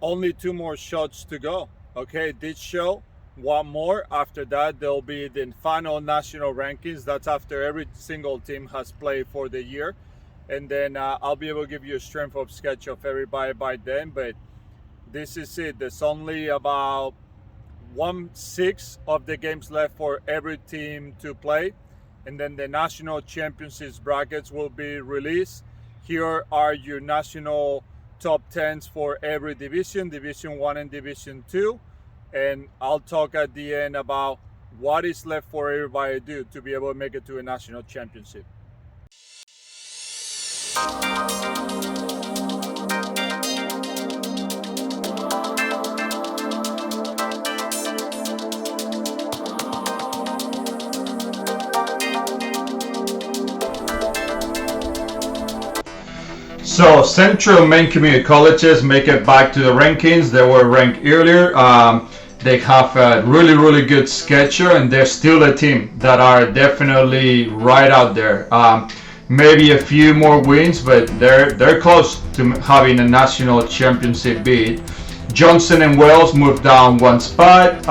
only 2 more shots to go. Okay, this show, one more. After that, there'll be the final national rankings. That's after every single team has played for the year. And then I'll be able to give you a strength of sketch of everybody by then. But this is it. There's only about 1/6 of the games left for every team to play. And then the national championships brackets will be released. Here are your national top 10s for every division 1 and division 2, and I'll talk at the end about what is left for everybody to do to be able to make it to a national championship. So Central Maine Community Colleges make it back to the rankings. They were ranked earlier. They have a really good schedule, and they're still a team that are definitely right out there. Maybe a few more wins, but they're close to having a national championship bid. Johnson and Wells moved down 1 spot.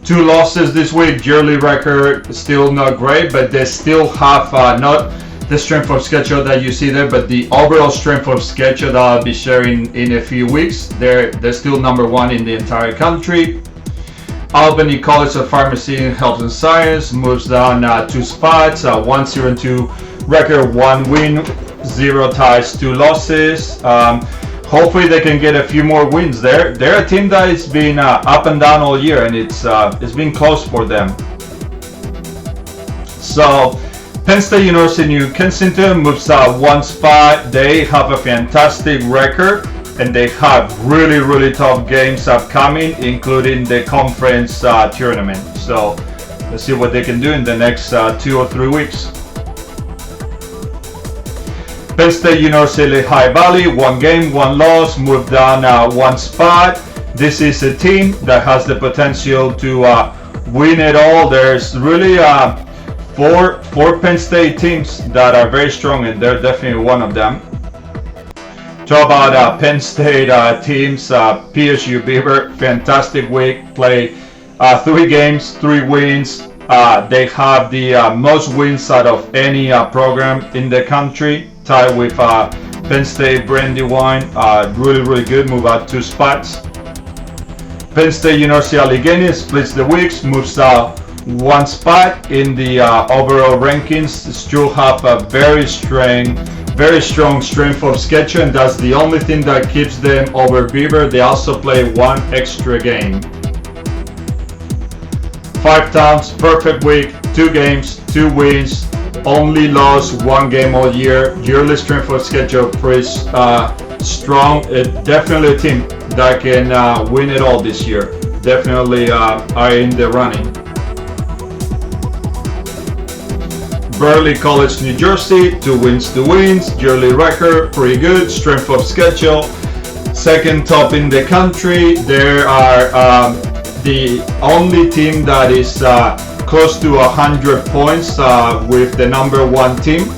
2 losses this week. Yearly record still not great, but they still have not the strength of schedule that you see there, but the overall strength of schedule that I'll be sharing in a few weeks. They're still number 1 in the entire country. Albany College of Pharmacy and Health and Science moves down 2 spots. 1-0-2 record, 1 win, 0 ties, 2 losses. Hopefully they can get a few more wins there. They're a team that has been up and down all year, and it's been close for them. So Penn State University New Kensington moves out 1 spot. They have a fantastic record, and they have really tough games upcoming, including the conference tournament. So let's see what they can do in the next 2 or 3 weeks. Penn State University Lehigh Valley, 1 game, 1 loss, moved down 1 spot. This is a team that has the potential to win it all. There's really four Penn State teams that are very strong, and they're definitely one of them. Talk about Penn State teams. PSU Beaver, fantastic week. Played 3 games, 3 wins. They have the most wins out of any program in the country, tied with Penn State Brandywine. Really good, move out 2 spots. Penn State University Allegheny splits the weeks, moves out 1 spot in the overall rankings. Still have a very strong strength of schedule, and that's the only thing that keeps them over Beaver. They also play 1 extra game. 5 times, perfect week, 2 games, 2 wins, only lost 1 game all year. Yearly strength of schedule pretty strong. Definitely a team that can win it all this year. Definitely are in the running. Burley College, New Jersey, 2 wins, 2 wins, yearly record, pretty good, strength of schedule, 2nd top in the country. They are the only team that is close to 100 points with the number 1 team.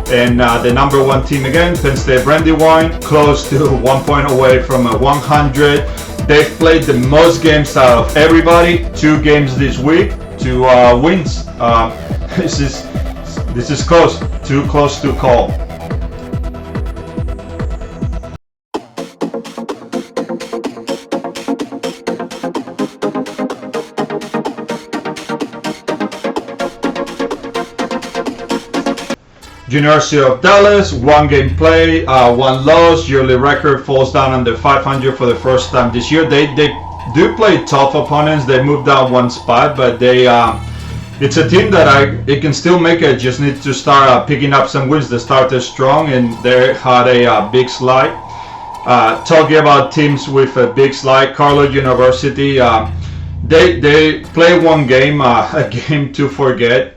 And the number 1 team again, Penn State Brandywine, close to 1 point away from a 100. They've played the most games out of everybody, 2 games this week, 2 wins. This is close, too close to call. University of Dallas, 1 game play, 1 loss, yearly record falls down under 500 for the first time this year. They do play tough opponents. They moved down 1 spot, but it's a team that it can still make it. Just need to start picking up some wins. They started strong, and they had a big slide. Talking about teams with a big slide, Carlow University, they play 1 game, a game to forget.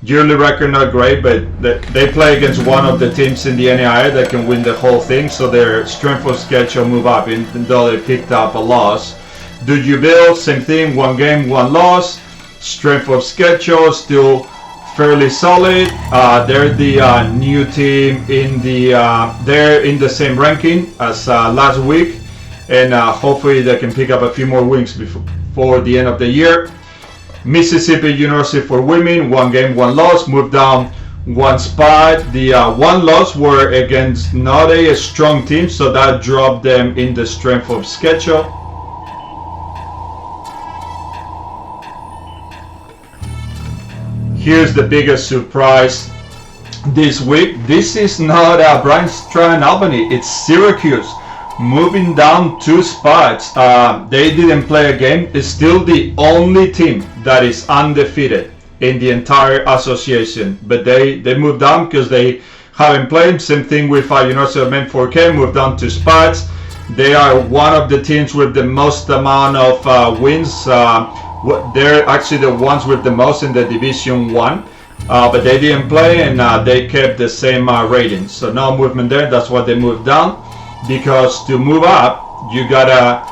Yearly record not great, but they play against one of the teams in the NAIA that can win the whole thing, so their strength of schedule move up, even though they picked up a loss. Dujuville, same thing, 1 game, 1 loss. Strength of schedule still fairly solid. They're the new team in the they're in the same ranking as last week. and hopefully they can pick up a few more wins before the end of the year. Mississippi University for women, 1 game, 1 loss, moved down 1 spot. The 1 loss were against not a strong team, so that dropped them in the strength of schedule. Here's the biggest surprise this week. This is not Brian Strand Albany, it's Syracuse, moving down 2 spots. They didn't play a game. It's still the only team that is undefeated in the entire association, but they moved down because they haven't played. Same thing with University of Maine 4K, moved down 2 spots. They are one of the teams with the most amount of wins. They're actually the ones with the most in the Division 1, but they didn't play, and they kept the same ratings. So no movement there. That's why they moved down, because to move up, you gotta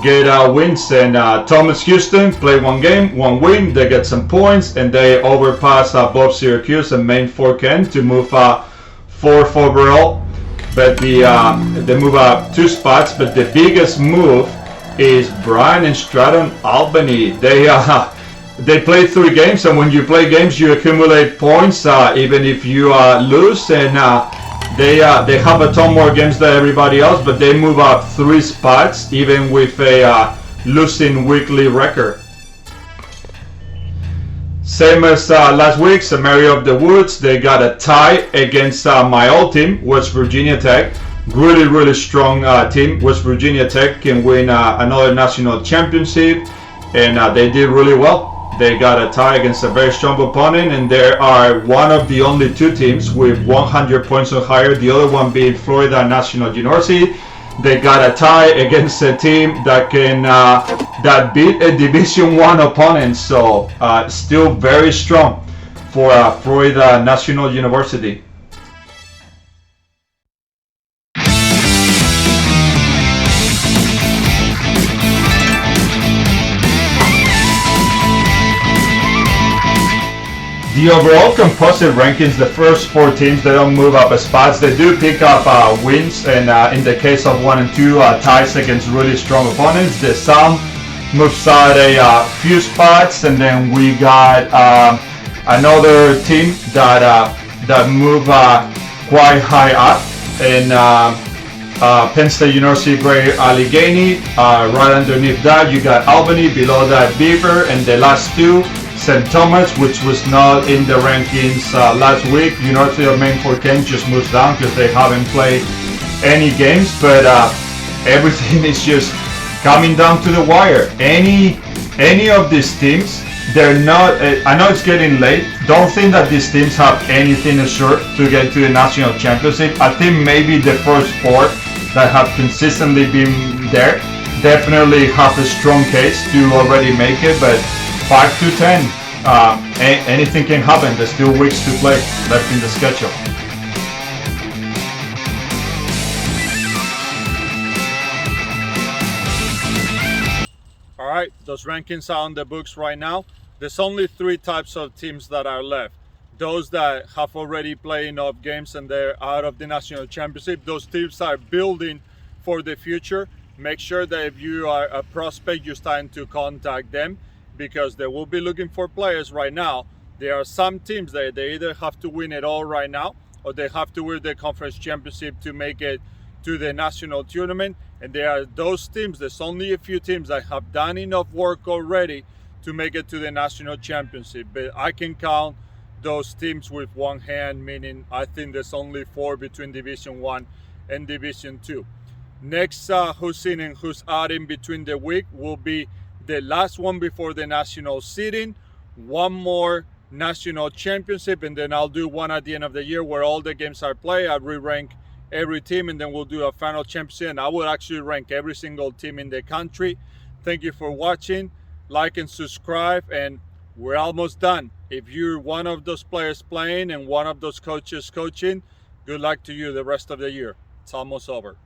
get wins. And Thomas Houston play 1 game, 1 win. They get some points, and they overpass both Syracuse and Maine 4K to move 4th overall. But they move up 2 spots. But the biggest move is Bryan and Stratton Albany. They play 3 games, and when you play games, you accumulate points, even if you lose. And they have a ton more games than everybody else, but they move up 3 spots, even with a losing weekly record. Same as last week, Samaria of the Woods. They got a tie against my old team, West Virginia Tech. Really strong team. West Virginia Tech can win another national championship, and they did really well. They got a tie against a very strong opponent, and they are one of the only 2 teams with 100 points or higher, the other one being Florida National University. They got a tie against a team that can that beat a Division 1 opponent, so still very strong for Florida National University. The overall composite rankings, the first 4 teams, they don't move up spots. They do pick up wins, and in the case of 1 and 2, ties against really strong opponents. The Sound moves out a few spots, and then we got another team that move quite high up, and Penn State University Greater Allegheny. Right underneath that, you got Albany. Below that, Beaver, and the last 2. St. Thomas, which was not in the rankings last week. University of Maine 4K just moves down because they haven't played any games, but everything is just coming down to the wire. Any of these teams, they're not, I know it's getting late, don't think that these teams have anything assured to get to the national championship. I think maybe the first 4 that have consistently been there definitely have a strong case to already make it, but 5 to 10, anything can happen. There's still weeks to play left in the schedule. All right, those rankings are on the books right now. There's only 3 types of teams that are left. Those that have already played enough games and they're out of the national championship. Those teams are building for the future. Make sure that if you are a prospect, you're starting to contact them, because they will be looking for players right now. There are some teams that they either have to win it all right now, or they have to win the conference championship to make it to the national tournament. And there are those teams, there's only a few teams that have done enough work already to make it to the national championship. But I can count those teams with one hand, meaning I think there's only 4 between Division 1 and Division 2. Next, who's in and who's out in between the week will be the last one before the national seeding, 1 more national championship, and then I'll do one at the end of the year where all the games are played. I re-rank every team, and then we'll do a final championship, and I will actually rank every single team in the country. Thank you for watching. Like and subscribe, and we're almost done. If you're one of those players playing and one of those coaches coaching, good luck to you the rest of the year. It's almost over.